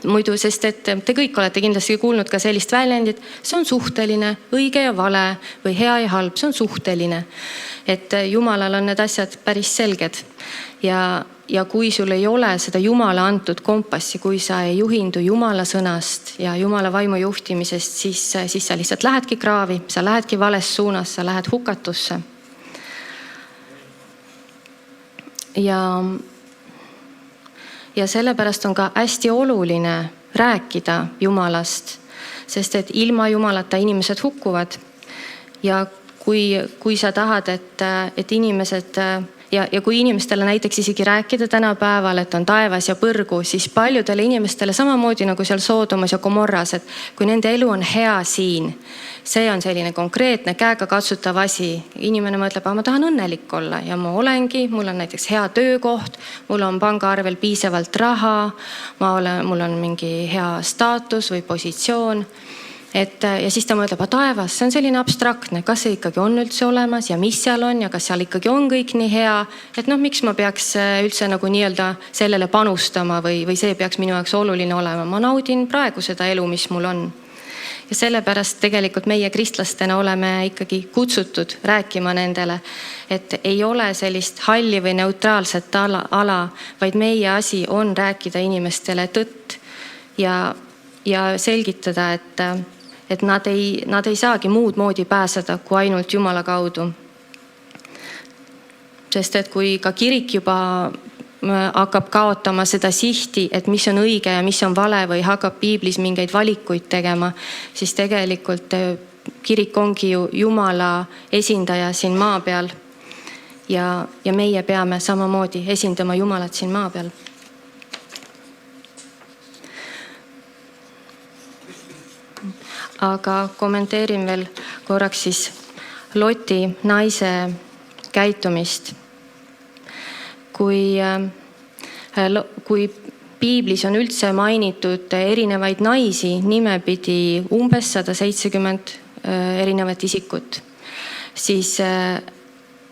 Muidu, sest et te kõik olete kindlasti kuulnud ka sellist väljendit, see on suhteline, õige ja vale või hea ja halb, see on suhteline. Et Jumalal on need asjad päris selged. Ja kui sul ei ole seda Jumala antud kompassi, kui sa ei juhindu Jumala sõnast ja Jumala vaimu juhtimisest, siis sa lihtsalt lähedki kraavi, sa lähedki vales suunas, sa lähed hukatusse. Ja sellepärast on ka hästi oluline rääkida Jumalast, sest et ilma Jumalata inimesed hukkuvad. Ja kui sa tahad, et inimesed ja kui inimestele näiteks isegi rääkida tänapäeval, et on taevas ja põrgu, siis paljudele inimestele samamoodi nagu seal Soodomas ja Gomorras, et kui nende elu on hea siin, see on selline konkreetne käega katsutav asi. Inimene mõtleb, ma tahan õnnelik olla ja ma olengi, mul on näiteks hea töökoht, mul on pangaarvel piisavalt raha, mul on mingi hea staatus või positsioon. Ja siis ta mõtleb, taevas, see on selline abstraktne, kas see ikkagi on üldse olemas ja mis seal on ja kas seal ikkagi on kõik nii hea, et miks ma peaks üldse nagu nii-öelda sellele panustama või see peaks minu jaoks oluline olema. Ma naudin praegu seda elu, mis mul on. Ja sellepärast tegelikult meie kristlastena oleme ikkagi kutsutud rääkima nendele, et ei ole sellist halli või neutraalset ala, vaid meie asi on rääkida inimestele tõtt ja selgitada, et nad ei saagi muud moodi pääseda kui ainult Jumala kaudu. Sest et kui ka kirik juba hakkab kaotama seda sihti, et mis on õige ja mis on vale või hakkab piiblis mingeid valikuid tegema, siis tegelikult kirik ongi ju Jumala esindaja siin maa peal. Ja meie peame samamoodi esindama Jumalat siin maa peal. Aga kommenteerin veel korraks siis Loti naise käitumist. Kui piiblis on üldse mainitud erinevaid naisi nimepidi umbes 170 erinevat isikut, siis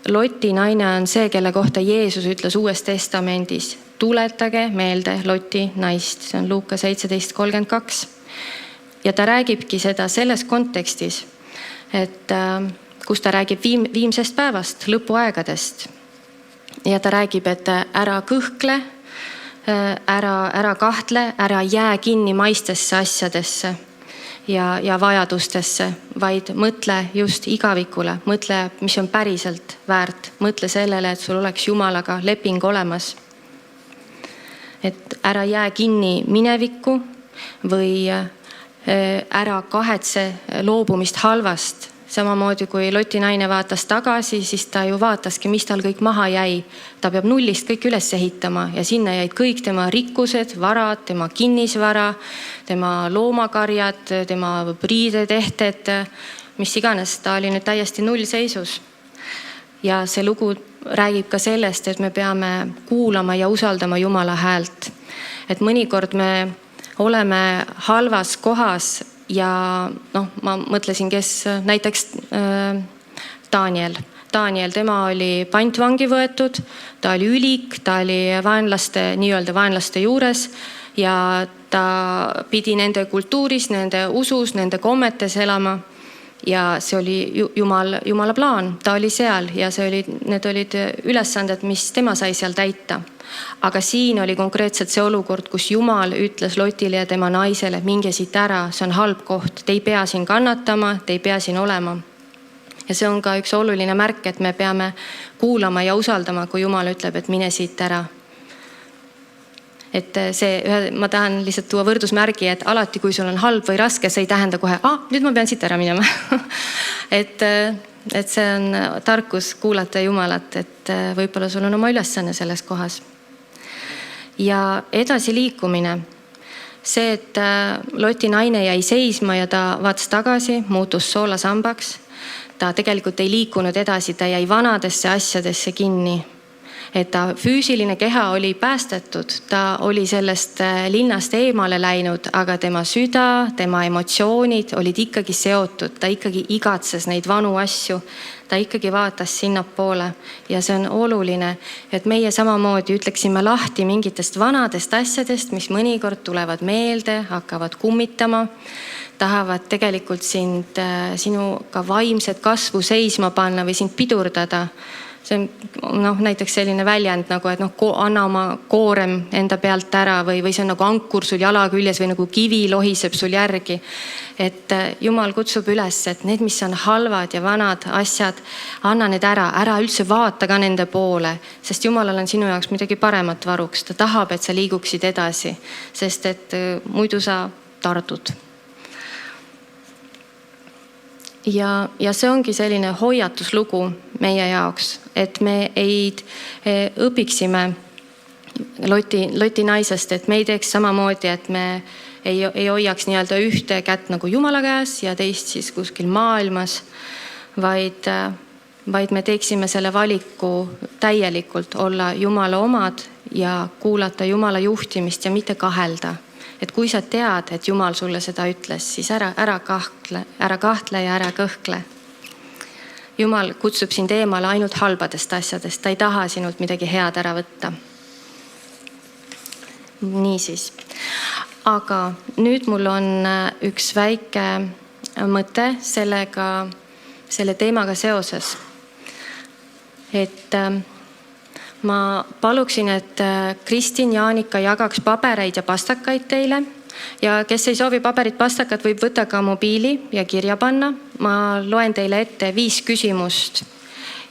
Loti naine on see, kelle kohta Jeesus ütles Uues Testamendis, tuletage meelde Loti naist. See on Luuka 17:32. Ja ta räägibki seda selles kontekstis, et kus ta räägib viimsest päevast, lõpuaegadest. Ja ta räägib, et ära kõhkle, ära kahtle, ära jää kinni maistesse asjadesse ja vajadustesse, vaid mõtle just igavikule, mõtle, mis on päriselt väärt. Mõtle sellele, et sul oleks Jumalaga leping olemas. Et ära jää kinni minevikku või ära kahetse loobumist halvast. Samamoodi kui Loti naine vaatas tagasi, siis ta ju vaataski, mis tal kõik maha jäi. Ta peab nullist kõik üles ehitama ja sinna jäid kõik tema rikkused, varad, tema kinnisvara, tema loomakarjad, tema priidetehted, mis iganes. Ta oli nüüd täiesti nullseisus. Ja see lugu räägib ka sellest, et me peame kuulama ja usaldama Jumala häält. Et mõnikord me oleme halvas kohas ja ma mõtlesin, kes näiteks Daniel, tema oli pantvangi võetud, ta oli ülik, ta oli nii-öelda vaenlaste juures ja ta pidi nende kultuuris, nende usus, nende kommetes elama. Ja see oli Jumala plaan, ta oli seal ja need olid ülesanded, mis tema sai seal täita. Aga siin oli konkreetselt see olukord, kus Jumal ütles Lotile ja tema naisele, minge siit ära, see on halb koht, te ei pea siin kannatama, te ei pea siin olema. Ja see on ka üks oluline märk, et me peame kuulama ja usaldama, kui Jumal ütleb, et mine siit ära. Et ma tahan lihtsalt tuua võrdusmärgi, et alati, kui sul on halb või raske, see ei tähenda kohe, nüüd ma pean siit ära minema. et see on tarkus kuulata Jumalat, et võib-olla sul on oma ülesanne selles kohas. Ja edasi liikumine. See, et Loti naine jäi seisma ja ta vaatas tagasi, muutus soolasambaks. Ta tegelikult ei liikunud edasi, ta jäi vanadesse asjadesse kinni. Et ta füüsiline keha oli päästetud, ta oli sellest linnast eemale läinud, aga tema süda, tema emotsioonid olid ikkagi seotud, ta ikkagi igatses neid vanu asju, ta ikkagi vaatas sinnapoole ja see on oluline, et meie samamoodi ütleksime lahti mingitest vanadest asjadest, mis mõnikord tulevad meelde, hakkavad kummitama, tahavad tegelikult sinuga vaimset kasvu seisma panna või sind pidurdada. See on näiteks selline väljend, nagu, et anna oma koorem enda pealt ära või see on nagu ankur sul jala küljes või nagu kivi lohiseb sul järgi. Et Jumal kutsub üles, et need, mis on halvad ja vanad asjad, anna need ära üldse vaata ka nende poole, sest Jumalal on sinu jaoks midagi paremat varuks. Ta tahab, et sa liiguksid edasi, sest et muidu sa tardud. Ja see ongi selline hoiatuslugu meie jaoks, et me ei õpiksime Loti naisest, et me ei teeks samamoodi, et me ei hoiaks nii-öelda ühte kätt nagu Jumala käes ja teist siis kuskil maailmas, vaid me teeksime selle valiku täielikult olla Jumala omad ja kuulata Jumala juhtimist ja mitte kahelda. et kui sa tead, et Jumal sulle seda ütles, siis ära kahtle ja ära kõhkle. Jumal kutsub sind eemale ainult halbadest asjadest, ta ei taha sinult midagi head ära võtta. Niisiis, aga nüüd mul on üks väike mõte selle teemaga seoses. Et ma paluksin, et Kristin ja Jaanika jagaks pabereid ja pastakaid teile. Ja kes ei soovi paberit pastakat, võib võtta ka mobiili ja kirja panna. Ma loen teile ette 5 küsimust.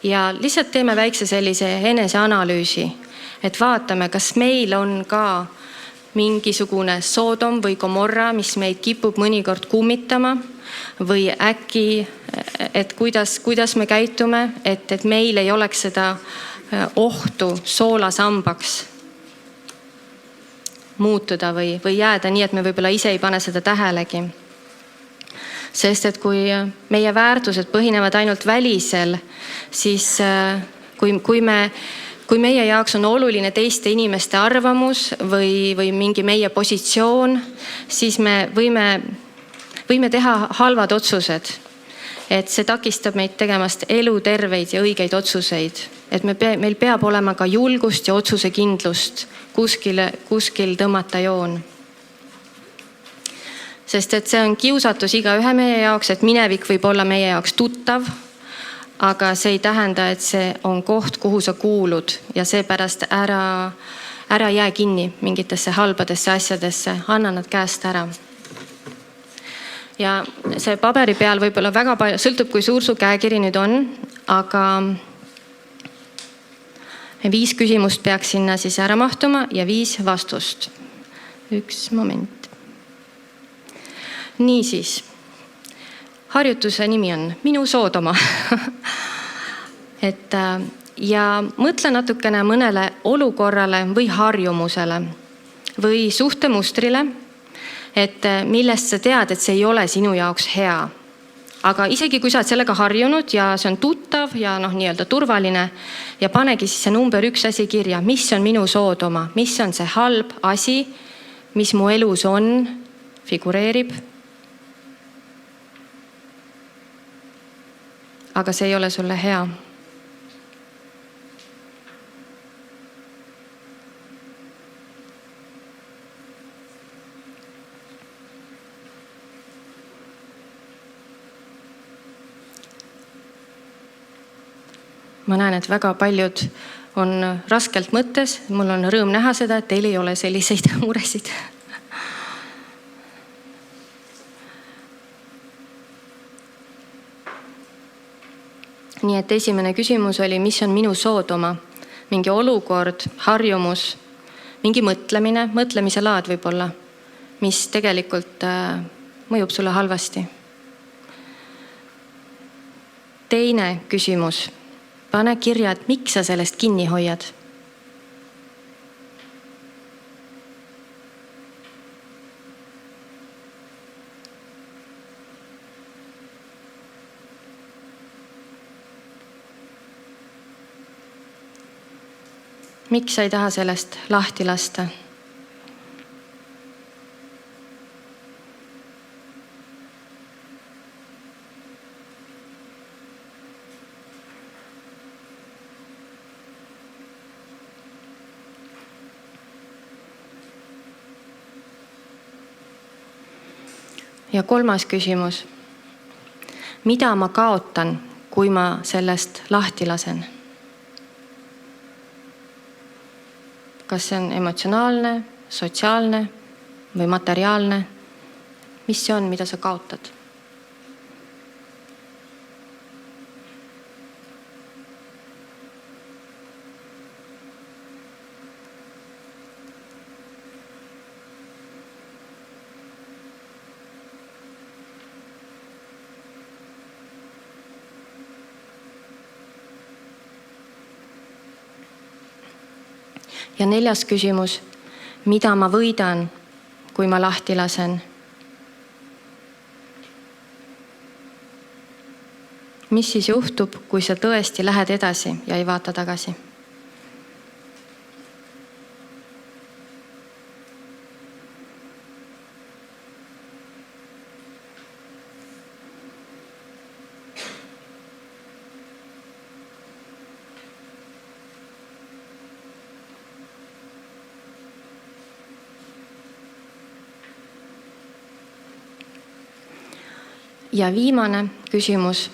Ja lihtsalt teeme väikse sellise eneseanalüüsi, et vaatame, kas meil on ka mingisugune Sodom või Gomorra, mis meid kipub mõnikord kummitama või äkki, et kuidas me käitume, et meil ei oleks seda ohtu soolasambaks muutuda või jääda nii, et me võib-olla ise ei pane seda tähelegi. Sest et kui meie väärtused põhinevad ainult välisel, siis kui meie jaoks on oluline teiste inimeste arvamus või mingi meie positsioon, siis me võime teha halvad otsused. Et see takistab meid tegemast eluterveid ja õigeid otsuseid. Et meil peab olema ka julgust ja otsusekindlust kuskil tõmmata joon. Sest et see on kiusatus igaühe meie jaoks, et minevik võib olla meie jaoks tuttav, aga see ei tähenda, et see on koht, kuhu sa kuulud ja seepärast ära jää kinni mingitesse halbadesse asjadesse, anna nad käest ära. Ja see paberi peal võib-olla väga palju, sõltub kui suur su käekiri nüüd on, aga 5 küsimust peaks sinna siis ära mahtuma ja 5 vastust. Üks moment. Niisiis, harjutuse nimi on Minu Soodoma. Ja mõtle natukene mõnele olukorrale või harjumusele või suhtemustrile, et millest sa tead, et see ei ole sinu jaoks hea. Aga isegi kui sa oled sellega harjunud ja see on tuttav ja nii-öelda turvaline ja panegi siis see number 1 asi kirja, mis on minu Soodoma, mis on see halb asi, mis mu elus on, figureerib. Aga see ei ole sulle hea. Ma näen, et väga paljud on raskelt mõttes. Mul on rõõm näha seda, et teil ei ole selliseid muresid. Nii et esimene küsimus oli, mis on minu Soodoma? Mingi olukord, harjumus, mingi mõtlemine, mõtlemise laad võib-olla, mis tegelikult mõjub sulle halvasti. Teine küsimus. Pane kirja, et miks sa sellest kinni hoiad. Miks sa ei taha sellest lahti lasta? Ja 3. küsimus. Mida ma kaotan, kui ma sellest lahti lasen? Kas see on emotsionaalne, sotsiaalne või materiaalne? Mis see on, mida sa kaotad? Ja 4. küsimus, mida ma võidan, kui ma lahti lasen? Mis siis juhtub, kui sa tõesti lähed edasi ja ei vaata tagasi? ja viimane küsimus.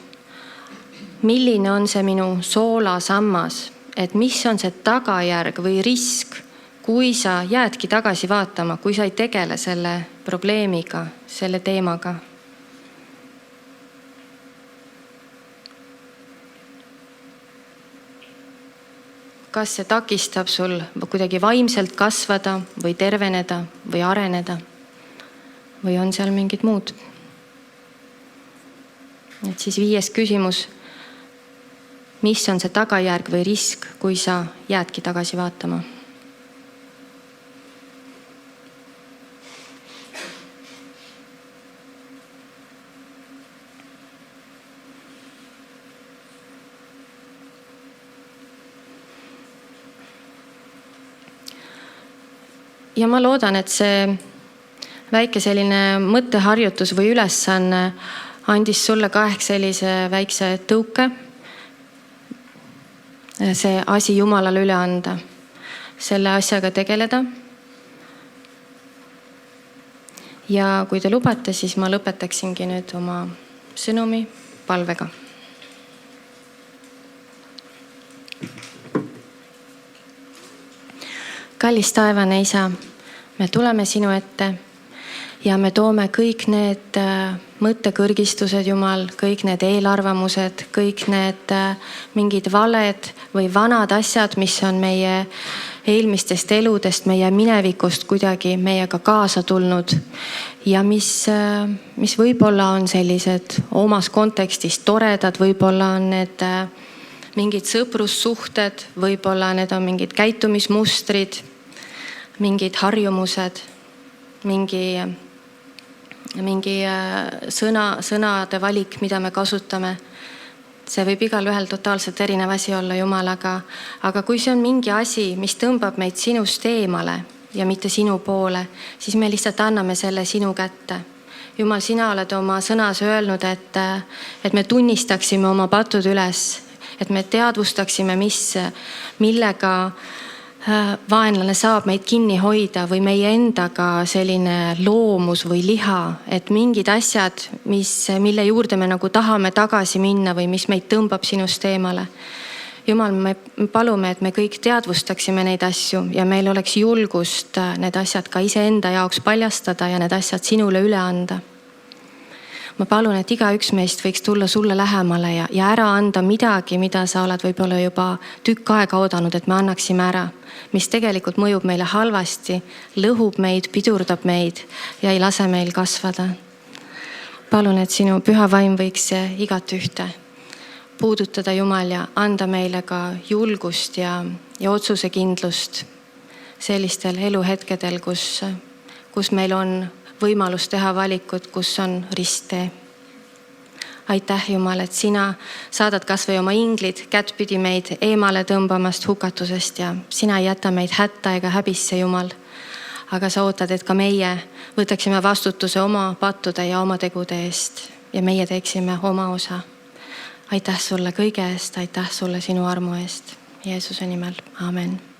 Milline on see minu soolasammas, et mis on see tagajärg või risk, kui sa jäädki tagasi vaatama, kui sa ei tegele selle probleemiga, selle teemaga? Kas see takistab sul kuidagi vaimselt kasvada või terveneda või areneda? Või on seal mingid muud? Et siis 5. küsimus. Mis on see tagajärg või risk, kui sa jäädki tagasi vaatama? Ja ma loodan, et see väike selline mõtteharjutus või ülesanne andis sulle ka ehk sellise väikse tõuke. See asi Jumalale üle anda, selle asjaga tegeleda. Ja kui te lubate, siis ma lõpetaksingi nüüd oma sõnumi palvega. Kallis taevane Isa, me tuleme sinu ette ja me toome kõik need mõttekõrgistused, Jumal, kõik need eelarvamused, kõik need mingid valed või vanad asjad, mis on meie eelmistest eludest, meie minevikust kuidagi meiega kaasa tulnud ja mis võib-olla on sellised omas kontekstis toredad, võib-olla on need mingid sõprussuhted, võib-olla need on mingid käitumismustrid, mingid harjumused, mingi sõnade valik, mida me kasutame. See võib igal ühel totaalselt erinev asi olla, Jumal, aga kui see on mingi asi, mis tõmbab meid sinust eemale ja mitte sinu poole, siis me lihtsalt anname selle sinu kätte. Jumal, sina oled oma sõnas öelnud, et me tunnistaksime oma patud üles, et me teadvustaksime, millega vaenlane saab meid kinni hoida või meie endaga selline loomus või liha, et mingid asjad, mille juurde me nagu tahame tagasi minna või mis meid tõmbab sinust eemale. Jumal, me palume, et me kõik teadvustaksime neid asju ja meil oleks julgust need asjad ka iseenda jaoks paljastada ja need asjad sinule üle anda. Ma palun, et igaüks meist võiks tulla sulle lähemale ja ära anda midagi, mida sa oled võib-olla juba tükk aega oodanud, et me annaksime ära, mis tegelikult mõjub meile halvasti, lõhub meid, pidurdab meid ja ei lase meil kasvada. Palun, et sinu püha vaim võiks igat ühte puudutada, Jumal, ja anda meile ka julgust ja otsusekindlust sellistel eluhetkedel, kus meil on võimalus teha valikud, kus on risttee. Aitäh, Jumal, et sina saadad kas või oma inglid kättpidi meid eemale tõmbamast hukatusest ja sina ei jäta meid hätta ega häbisse, Jumal. Aga sa ootad, et ka meie võtaksime vastutuse oma pattude ja oma tegude eest ja meie teeksime oma osa. Aitäh sulle kõige eest, aitäh sulle sinu armu eest. Jeesuse nimel, aamen.